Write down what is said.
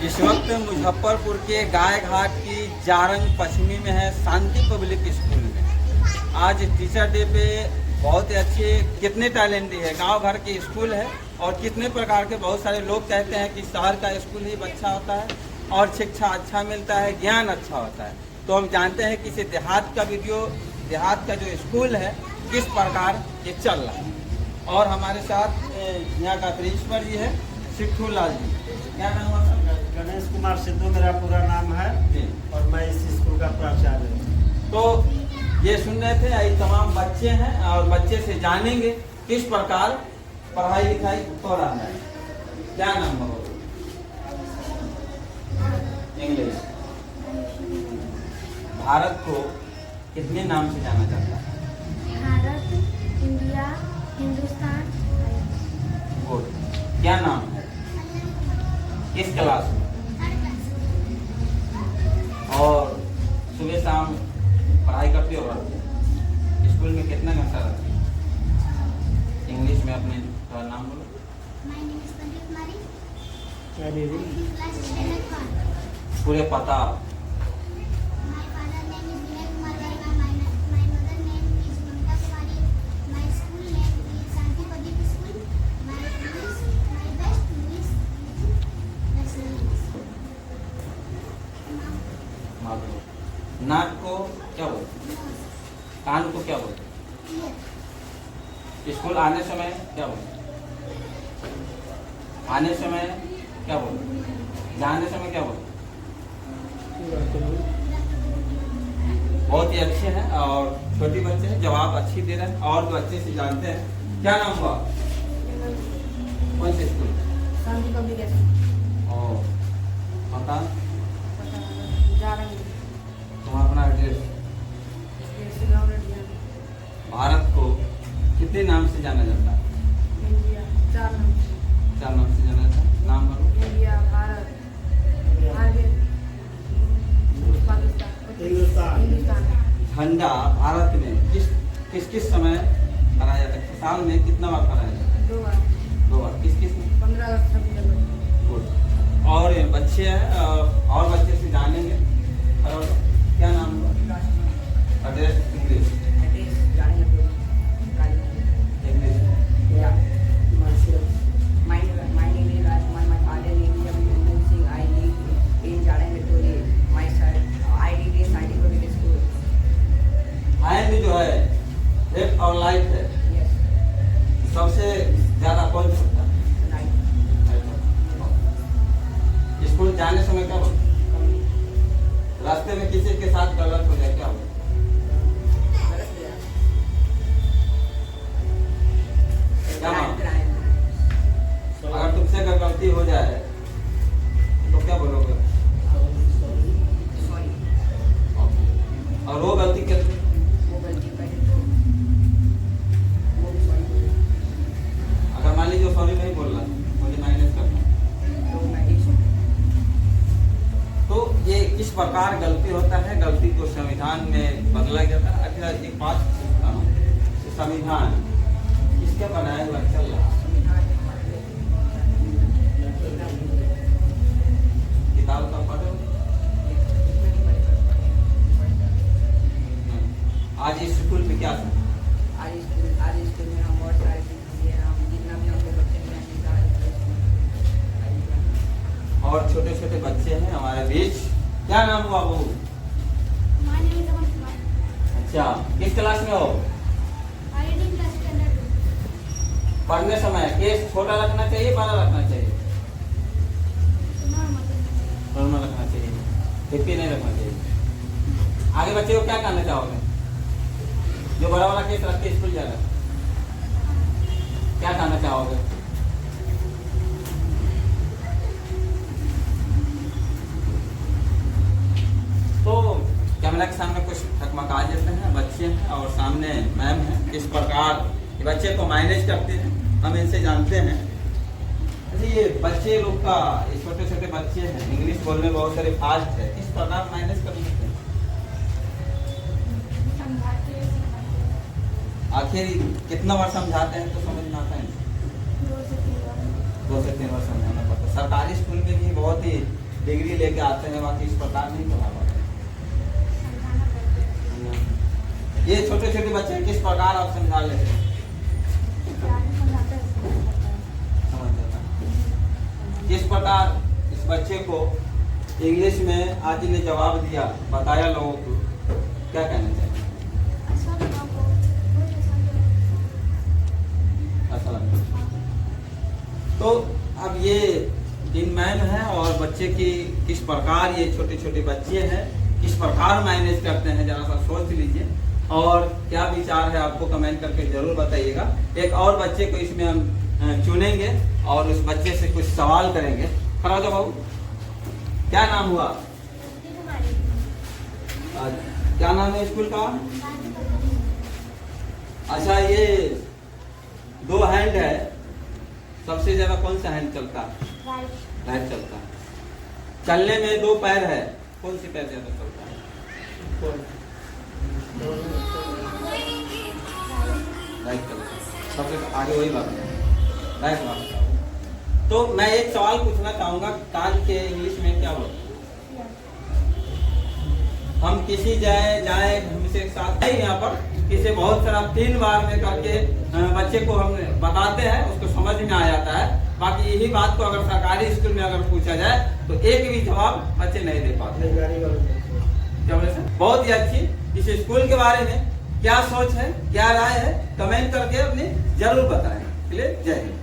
इस वक्त मुजफ्फरपुर के गाय घाट की जारंग पश्चिमी में है शांति पब्लिक स्कूल में। आज टीचर डे पे बहुत ही अच्छे कितने टैलेंटेड है, गांव घर के स्कूल है और कितने प्रकार के बहुत सारे लोग कहते हैं कि शहर का स्कूल ही अच्छा होता है और शिक्षा अच्छा मिलता है, ज्ञान अच्छा होता है। तो हम जानते हैं कि इसे देहात का देहात का जो स्कूल है किस प्रकार ये चल रहा है। और हमारे साथ यहाँ का प्रिंसिपल जी है सिद्धू लाल जी। क्या नाम है आपका? गणेश कुमार सिद्धू मेरा पूरा नाम है जी। और मैं इस स्कूल का प्राचार्य हूँ। तो ये सुन रहे थे, ये तमाम बच्चे हैं और बच्चे से जानेंगे किस प्रकार पढ़ाई लिखाई हो रहा है। क्या नाम है? इंग्लिश। भारत को कितने नाम से जाना जाता है? भारत, इंडिया, हिंदुस्तान। गुड। क्या नाम है? किस क्लास में? और सुबह शाम पढ़ाई करते हो? स्कूल में कितना घंटा रहते हो? इंग्लिश में अपने थोड़ा नाम बोलो। क्या दीदी? पूरे पता। नाक को क्या बोलते? कान को क्या बोलते? स्कूल आने समय क्या बोलते? आने समय क्या बोलते? जाने समय क्या बोलते? बहुत ही अच्छे हैं और छोटी बच्चे हैं, जवाब अच्छी दे रहे हैं और जो अच्छे से जानते हैं। क्या नाम हुआ? कौन से स्कूल? शांति पब्लिक स्कूल। ओ, पता? जारंग। तुम अपना एड्रेस? भारत को कितने नाम से जाना जाता है? इंडिया, 4 नाम से। 4 नाम से जाना जाता है। नाम बोलो। इंडिया, भारत, आगे पाकिस्तान, हिंदुस्तान। झंडा भारत में किस किस समय फहराया जाता है? साल में कितना बार फहराया जाता है? 2 बार। 2 बार। किस किस में? 15 अगस्त, 26 जनवरी। गुड। और ये बच्चे हैं और बच्चे से जानेंगे। और क्या नाम हुआ? Address? English. English. My name is Rajkumar. My father name is Mohan Singh. I live in Jharkhand Victoria. My son, I did in Scientific Public School. Hand जो है लेफ्ट और राइट है, Yes, सबसे ज्यादा कौन छूटता है? right. स्कूल जाने समय क्या बोलते? रास्ते में किसी के साथ गलत हो जाए क्या बोलते? क्या नाम? अगर तुमसे अगर गलती हो जाए तो क्या बोलोगे? Sorry. और वो गलती कितनी? वो गलती पहले वो भी sorry. अगर मान लीजिए सॉरी नहीं बोल रहा, मुझे माइनस करना, तो मैं एक sorry. तो ये किस प्रकार गलती होता है? गलती को संविधान में बदला गया था। अच्छा, एक बात पूछता हूँ, संविधान किसके बनाया हुआ चल रहा? किताब का पढ़ो। आज इस स्कूल में क्या था? आज स्कूल में हम बहुत सारे चीज़ किए। हम जितना भी हमको बच्चे मिले हैं और छोटे छोटे बच्चे हैं हमारे बीच। क्या नाम हुआ वो? अच्छा, किस क्लास में हो? पढ़ने समय केस छोटा रखना चाहिए, बड़ा रखना चाहिए? नॉर्मल रखना चाहिए, हिप्पी नहीं रखना चाहिए। आगे बच्चे को क्या करना चाहोगे जो बड़ा वाला केस रख के स्कूल जा रहा है? क्या करना चाहोगे? तो कैमरा के सामने कुछ ठकमका देते हैं बच्चे हैं और सामने मैम है। किस प्रकार ये बच्चे को मैनेज करते हैं हम इनसे जानते हैं। अच्छा, ये बच्चे लोग का, ये छोटे छोटे बच्चे हैं, इंग्लिश बोलने में बहुत सारे फास्ट है, किस प्रकार मैनेज कर सकते हैं? आखिर कितना बार समझाते हैं तो समझ में आता है? 2 से 3 बार समझाना पड़ता है। सरकारी स्कूल में भी बहुत ही लेके आते हैं, बाकी इस प्रकार नहीं पढ़ा पाते। समझाना पड़ता है। ये छोटे छोटे बच्चे किस प्रकार आप समझा लेते हैं? आगे समझाते हैं, समझ आता है। समझ जाता है। किस प्रकार इस बच्चे को इंग्लिश में आज ने जवाब दिया, बताया लोगों को, क्या कहना चाहिए? अच्छा लगा वो, बहुत अच्छा लगा। अच्छा लगा। तो अब ये इन मैम है और बच्चे की किस प्रकार, ये छोटे छोटे बच्चे हैं किस प्रकार मैनेज करते हैं, जरा सा सोच लीजिए और क्या विचार है आपको कमेंट करके जरूर बताइएगा। एक और बच्चे को इसमें हम चुनेंगे और उस बच्चे से कुछ सवाल करेंगे। खड़ा हो जाओ बाबू, क्या नाम हुआ? क्या नाम है स्कूल का? अच्छा, ये 2 हैंड है, सबसे ज्यादा कौन सा हैंड चलता है? राइट चलता है। चलने में 2 पैर है, कौन सी पैर ज्यादा चलता है? राइट चलता है, सबसे आगे वही बात है, राइट बात। तो मैं एक सवाल पूछना चाहूंगा, कान के इंग्लिश में क्या बोलते हैं? हम किसी जाए हमसे साथ ही यहाँ पर किसी बहुत सारा 3 बार में करके बच्चे को हम बताते हैं, उसको समझ में आ जाता है। बाकी यही बात को अगर सरकारी स्कूल में अगर पूछा जाए तो एक भी जवाब बच्चे नहीं दे पाते। क्या बोले सर? बहुत ही अच्छी। इस स्कूल के बारे में क्या सोच है, क्या राय है, कमेंट करके अपनी जरूर बताएं। जय हिंद।